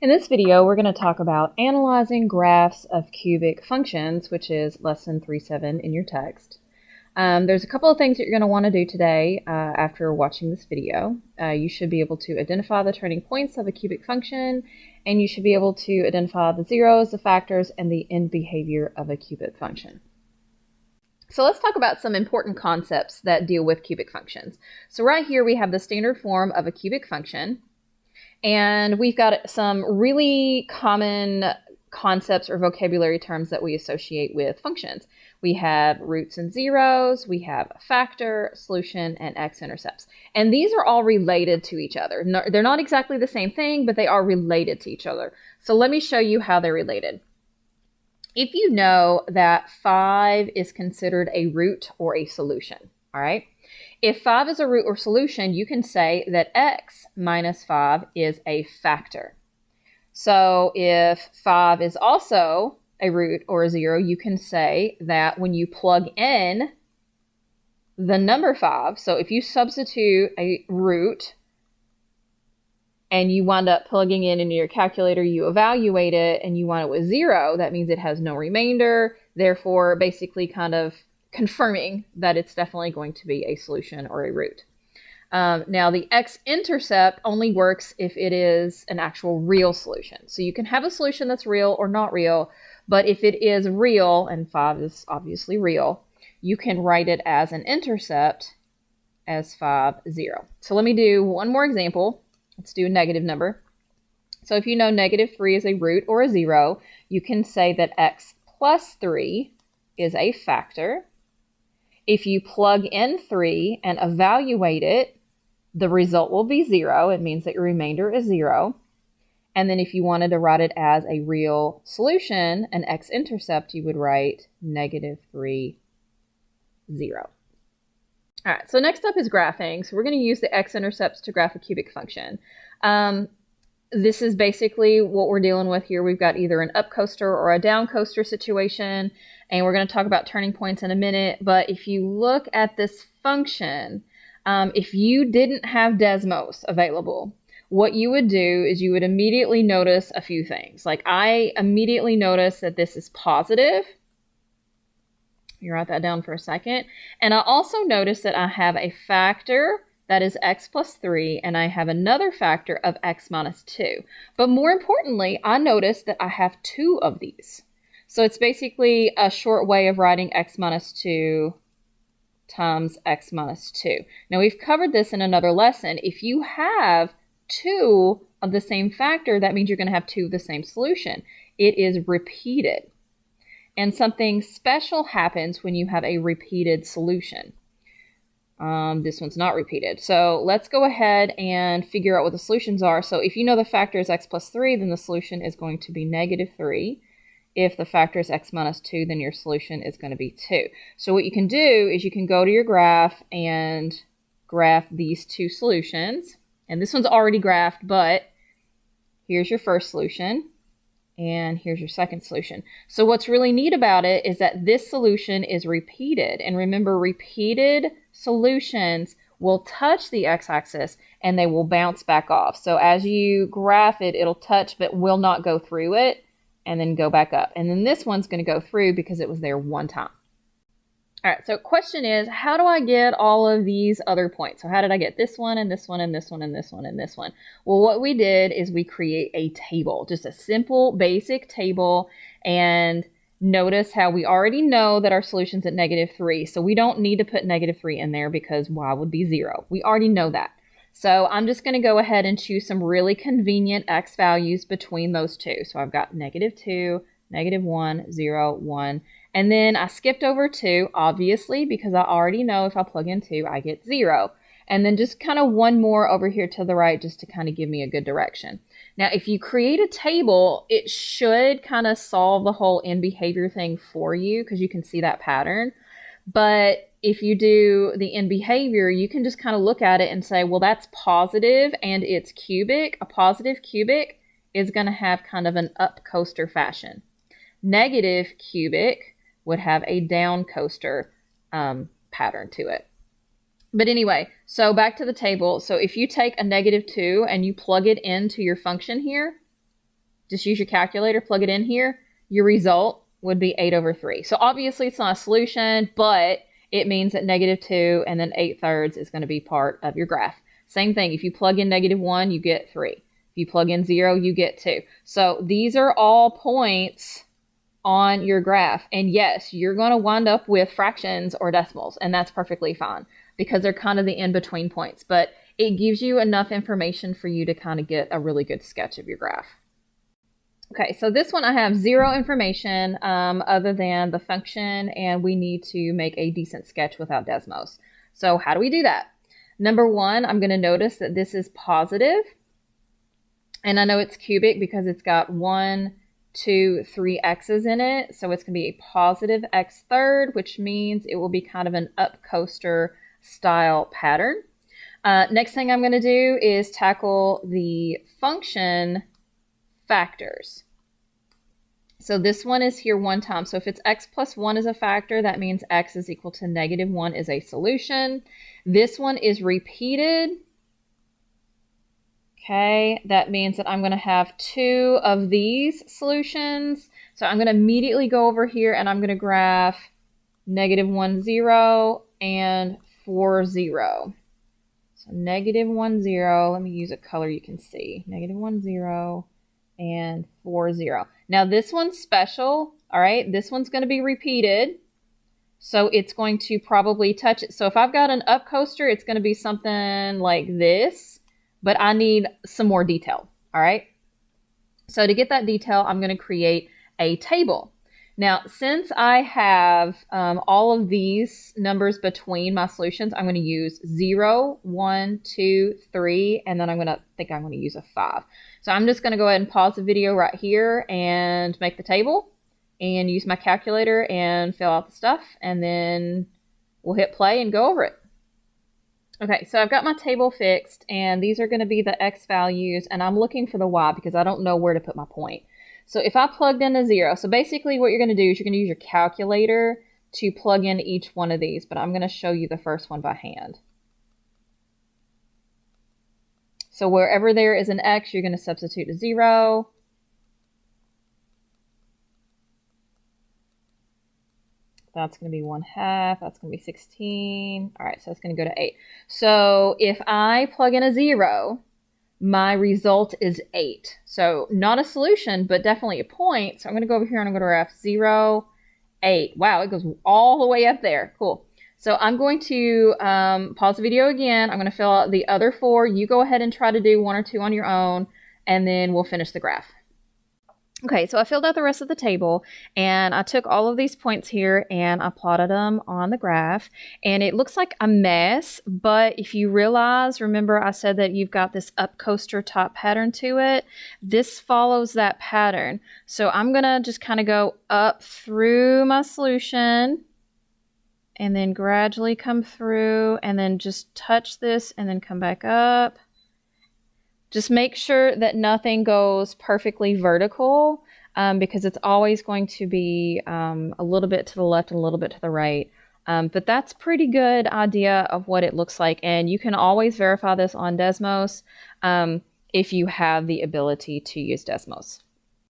In this video, we're going to talk about analyzing graphs of cubic functions, which is lesson 3.7 in your text. There's a couple of things that you're going to want to do today after watching this video. You should be able to identify the turning points of a cubic function, and you should be able to identify the zeros, the factors, and the end behavior of a cubic function. So let's talk about some important concepts that deal with cubic functions. So right here we have the standard form of a cubic function. And we've got some really common concepts or vocabulary terms that we associate with functions. We have roots and zeros, we have a factor, solution, and x-intercepts. And these are all related to each other. No, they're not exactly the same thing, but they are related to each other. So let me show you how they're related. If you know that 5 is considered a root or a solution, all right? If 5 is a root or solution, you can say that x minus 5 is a factor. So if 5 is also a root or a zero, you can say that when you plug in the number 5, so if you substitute a root and you wind up plugging it into your calculator, you evaluate it, and you want it with 0, that means it has no remainder, therefore basically kind of confirming that it's definitely going to be a solution or a root. Now the x-intercept only works if it is an actual real solution. So you can have a solution that's real or not real, but if it is real, and 5 is obviously real, you can write it as an intercept as 5, 0. So let me do one more example. Let's do a negative number. So if you know negative 3 is a root or a 0, you can say that x plus 3 is a factor. If you plug in 3 and evaluate it, the result will be 0. It means that your remainder is 0. And then if you wanted to write it as a real solution, an x-intercept, you would write negative 3, 0. All right, so next up is graphing. So we're going to use the x-intercepts to graph a cubic function. This is basically what we're dealing with here. We've got either an up coaster or a down coaster situation, and we're going to talk about turning points in a minute. But if you look at this function, if you didn't have Desmos available, what you would do is you would immediately notice a few things. Like I immediately notice that this is positive. You write that down for a second. And I also notice that I have a factor that is x plus 3, and I have another factor of x minus 2. But more importantly, I notice that I have 2 of these. So it's basically a short way of writing x minus 2 times x minus 2. Now we've covered this in another lesson. If you have 2 of the same factor, that means you're going to have 2 of the same solution. It is repeated. And something special happens when you have a repeated solution. This one's not repeated. So let's go ahead and figure out what the solutions are. So if you know the factor is x plus 3, then the solution is going to be negative 3. If the factor is x minus 2, then your solution is going to be 2. So what you can do is you can go to your graph and graph these 2 solutions. And this one's already graphed, but here's your first solution. And here's your second solution. So what's really neat about it is that this solution is repeated. And remember, repeated solutions will touch the x-axis and they will bounce back off. So as you graph it, it'll touch but will not go through it and then go back up. And then this one's going to go through because it was there one time. All right, so question is, how do I get all of these other points? So how did I get this one and this one and this one and this one and this one? Well, what we did is we create a table, just a simple basic table, and notice how we already know that our solution's at negative 3. So we don't need to put negative 3 in there because y would be 0. We already know that. So I'm just going to go ahead and choose some really convenient x values between those two. So I've got negative 2, negative 1, 0, 1. And then I skipped over 2, obviously, because I already know if I plug in 2, I get 0. And then just kind of one more over here to the right just to kind of give me a good direction. Now, if you create a table, it should kind of solve the whole end behavior thing for you because you can see that pattern. But if you do the end behavior, you can just kind of look at it and say, well, that's positive and it's cubic. A positive cubic is going to have kind of an up coaster fashion. Negative cubic would have a down coaster pattern to it. But anyway, so back to the table. So if you take a negative 2 and you plug it into your function here, just use your calculator, plug it in here, your result would be 8 over 3. So obviously it's not a solution, but it means that -2 and then 8/3 is going to be part of your graph. Same thing, if you plug in -1, you get 3. If you plug in 0, you get 2. So these are all points on your graph. And yes, you're going to wind up with fractions or decimals, and that's perfectly fine because they're kind of the in-between points. But it gives you enough information for you to kind of get a really good sketch of your graph. Okay, so this one I have 0 information other than the function, and we need to make a decent sketch without Desmos. So how do we do that? Number one, I'm going to notice that this is positive. And I know it's cubic because it's got 1, 2, 3 x's in it. So it's going to be a positive x3rd, which means it will be kind of an up coaster style pattern. Next thing I'm going to do is tackle the function factors. So this one is here one time. So if it's x plus 1 is a factor, that means x is equal to -1 is a solution. This one is repeated. Okay, that means that I'm going to have 2 of these solutions. So I'm going to immediately go over here and I'm going to graph -1, 0 and 4, 0. So -1, 0, let me use a color you can see. -1, 0 and 4, 0. Now this one's special, all right? This one's going to be repeated. So it's going to probably touch it. So if I've got an up coaster, it's going to be something like this. But I need some more detail, all right? So to get that detail, I'm going to create a table. Now, since I have all of these numbers between my solutions, I'm going to use 0, 1, 2, 3, and then I'm going to use a 5. So I'm just going to go ahead and pause the video right here and make the table and use my calculator and fill out the stuff, and then we'll hit play and go over it. Okay, so I've got my table fixed, and these are going to be the x values, and I'm looking for the y because I don't know where to put my point. So if I plugged in a 0, so basically what you're going to do is you're going to use your calculator to plug in each one of these, but I'm going to show you the first one by hand. So wherever there is an x, you're going to substitute a 0. That's going to be 1/2. That's going to be 16. All right, so it's going to go to 8. So if I plug in a 0, my result is 8. So not a solution, but definitely a point. So I'm going to go over here and I'm going to graph 0, 8. Wow, it goes all the way up there. Cool. So I'm going to pause the video again. I'm going to fill out the other 4. You go ahead and try to do 1 or 2 on your own, and then we'll finish the graph. Okay, so I filled out the rest of the table, and I took all of these points here and I plotted them on the graph, and it looks like a mess, but if you realize, remember I said that you've got this up coaster top pattern to it, this follows that pattern. So I'm gonna just kind of go up through my solution and then gradually come through and then just touch this and then come back up. Just make sure that nothing goes perfectly vertical because it's always going to be a little bit to the left and a little bit to the right. But that's pretty good idea of what it looks like. And you can always verify this on Desmos if you have the ability to use Desmos.